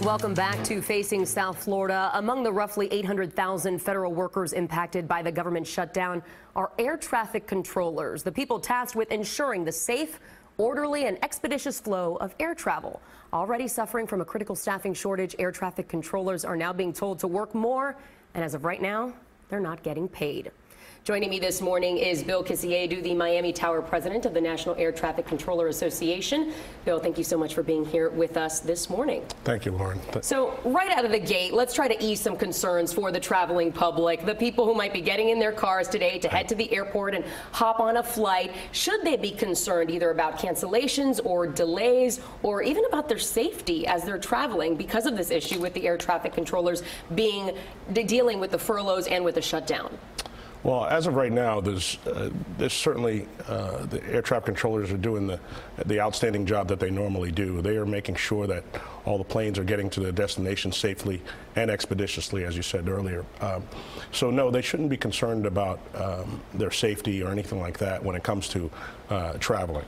Welcome back to Facing South Florida. Among the roughly 800,000 federal workers impacted by the government shutdown are air traffic controllers, the people tasked with ensuring the safe, orderly, and expeditious flow of air travel. Already suffering from a critical staffing shortage, air traffic controllers are now being told to work more, and as of right now, they're not getting paid. Joining me this morning is Bill Kisiedu, the Miami Tower president of the National Air Traffic Controller Association. Bill, thank you so much for being here with us this morning. Thank you, Lauren. So right out of the gate, let's try to ease some concerns for the traveling public, the people who might be getting in their cars today to head to the airport and hop on a flight. Should they be concerned either about cancellations or delays or even about their safety as they're traveling because of this issue with the air traffic controllers dealing with the furloughs and with the shutdown? Well, as of right now, there's certainly the air traffic controllers are doing the outstanding job that they normally do. They are making sure that all the planes are getting to their destination safely and expeditiously, as you said earlier. So no, they shouldn't be concerned about their safety or anything like that when it comes to traveling.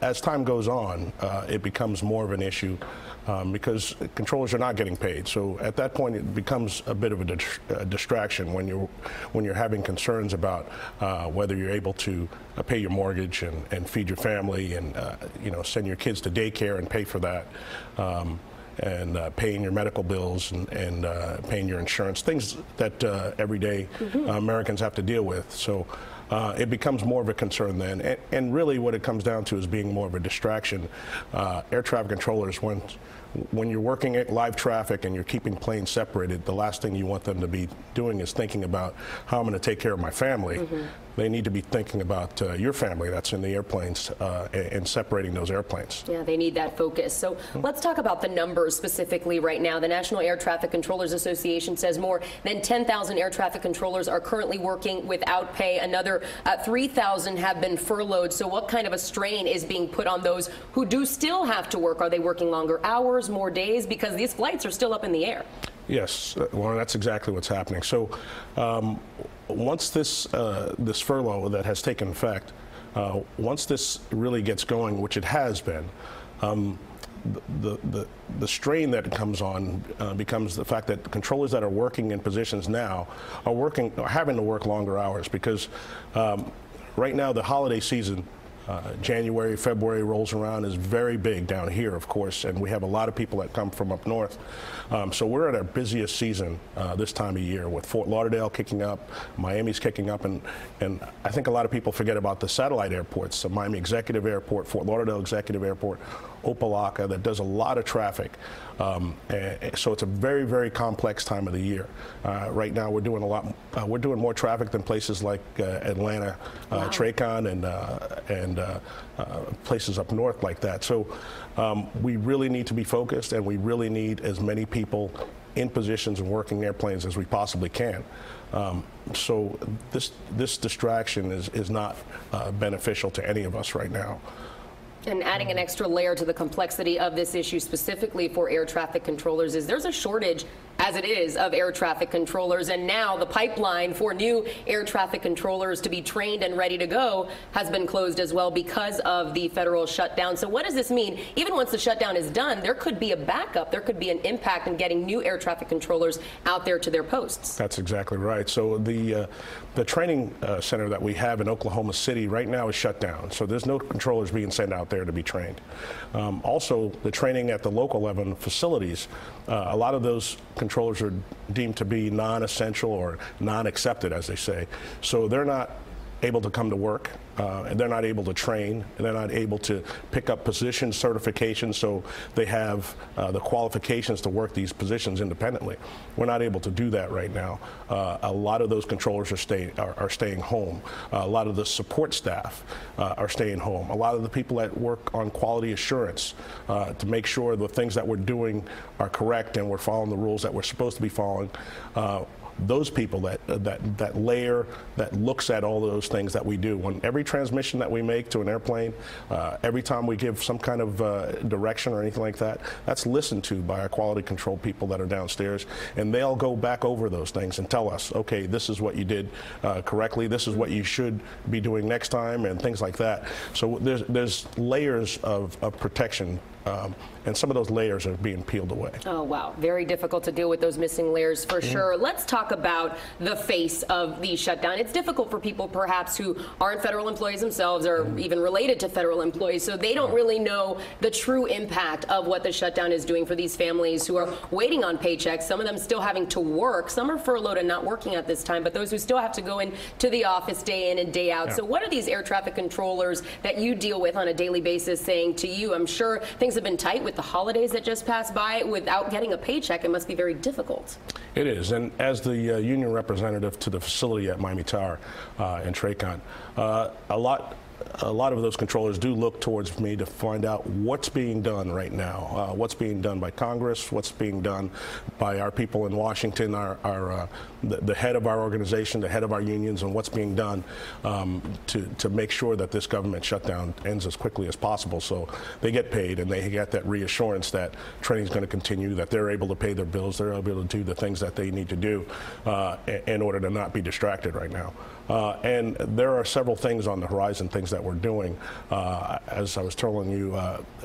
As time goes on, it becomes more of an issue because controllers are not getting paid. So at that point, it becomes a bit of a distraction when you're having concerns about whether you're able to pay your mortgage and feed your family and send your kids to daycare and pay for that. And paying your medical bills and paying your insurance, things that everyday Americans have to deal with. So it becomes more of a concern then. And really what it comes down to is being more of a distraction. Air traffic controllers, when you're working at live traffic and you're keeping planes separated, the last thing you want them to be doing is thinking about how I'm going to take care of my family. They need to be thinking about your family that's in the airplanes and separating those airplanes. Yeah, they need that focus. So let's talk about the numbers specifically right now. The National Air Traffic Controllers Association says more than 10,000 air traffic controllers are currently working without pay. Another 3,000 have been furloughed. So what kind of a strain is being put on those who do still have to work? Are they working longer hours, more days? Because these flights are still up in the air. Yes, well, that's exactly what's happening. So once this furlough that has taken effect, once this really gets going, which it has been, the strain that comes on becomes the fact that controllers that are working in positions now are having to work longer hours because right now the holiday season, January, February rolls around, is very big down here, of course, and we have a lot of people that come from up north. So we're at our busiest season this time of year with Fort Lauderdale kicking up, Miami's kicking up, and I think a lot of people forget about the satellite airports, the Miami Executive Airport, Fort Lauderdale Executive Airport, Opa-locka, that does a lot of traffic. So it's a very, very complex time of the year. Right now we're doing we're doing more traffic than places like Atlanta, wow. Tracon, and places up north like that. So we really need to be focused, and we really need as many people in positions and working airplanes as we possibly can. So this distraction is not beneficial to any of us right now. And adding an extra layer to the complexity of this issue specifically for air traffic controllers is there's a shortage, as it is, of air traffic controllers. And now the pipeline for new air traffic controllers to be trained and ready to go has been closed as well because of the federal shutdown. So what does this mean? Even once the shutdown is done, there could be a backup. There could be an impact in getting new air traffic controllers out there to their posts. That's exactly right. So the training center that we have in Oklahoma City right now is shut down. So there's no controllers being sent out there to be trained. Also, the training at the local 11 facilities, a lot of those controllers are deemed to be non-essential or non-accepted, as they say. So they're not able to come to work, and they're not able to train, and they're not able to pick up position certifications, so they have the qualifications to work these positions independently. We're not able to do that right now. A lot of those controllers are staying home. A lot of the support staff are staying home. A lot of the people that work on quality assurance to make sure the things that we're doing are correct and we're following the rules that we're supposed to be following. Those people that layer, that looks at all of those things that we do. When every transmission that we make to an airplane, every time we give some kind of direction or anything like that, that's listened to by our quality control people that are downstairs, and they'll go back over those things and tell us, okay, this is what you did correctly, this is what you should be doing next time, and things like that. So there's layers of protection and some of those layers are being peeled away. Oh, wow. Very difficult to deal with those missing layers for sure. Let's talk about the face of the shutdown. It's difficult for people perhaps who aren't federal employees themselves or even related to federal employees, so they don't really know the true impact of what the shutdown is doing for these families who are waiting on paychecks, some of them still having to work. Some are furloughed and not working at this time, but those who still have to go into the office day in and day out. So what are these air traffic controllers that you deal with on a daily basis saying to you? I'm sure things have been tight with the holidays that just passed by. Without getting a paycheck, it must be very difficult. It is, and as the union representative to the facility at Miami Tower in TRACON, a lot of those controllers do look towards me to find out what's being done right now, what's being done by Congress, what's being done by our people in Washington, the head of our organization, the head of our unions, and what's being done to make sure that this government shutdown ends as quickly as possible, so they get paid and they get that reassurance that training is going to continue, that they're able to pay their bills, they're able to do the things that they need to do in order to not be distracted right now. And there are several things on the horizon, things that we're doing. As I was telling you,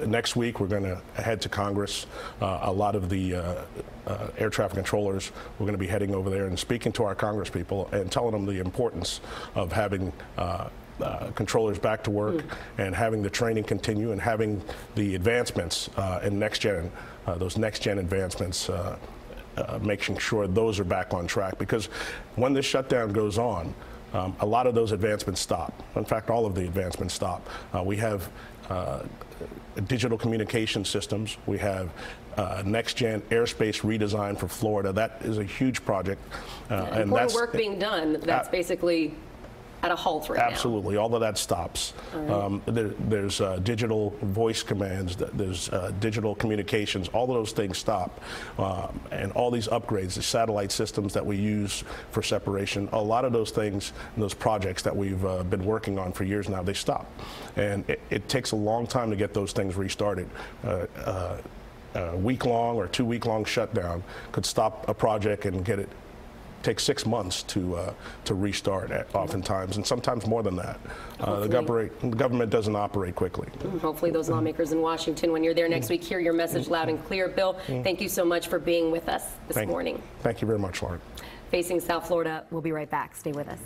next week we're going to head to Congress. A lot of the air traffic controllers, we're going to be heading over there and speaking to our Congress people and telling them the importance of having controllers back to work and having the training continue and having the advancements in next gen, those next gen advancements, making sure those are back on track, because when this shutdown goes on, a lot of those advancements stop. In fact, all of the advancements stop. We have digital communication systems. We have next-gen airspace redesign for Florida. That is a huge project. And that's work being done. That's basically at a halt right now. Absolutely. All of that stops. There's digital voice commands, there's digital communications, all of those things stop. And all these upgrades, the satellite systems that we use for separation, a lot of those things, those projects that we've been working on for years now, they stop. And it takes a long time to get those things restarted. A week-long or 2-week-long shutdown could stop a project and get it. Takes 6 months to restart oftentimes, and sometimes more than that. The government doesn't operate quickly. Hopefully those lawmakers in Washington, when you're there next week, hear your message loud and clear. Bill, thank you so much for being with us this morning. Thank you very much, Lauren. Facing South Florida, we'll be right back. Stay with us.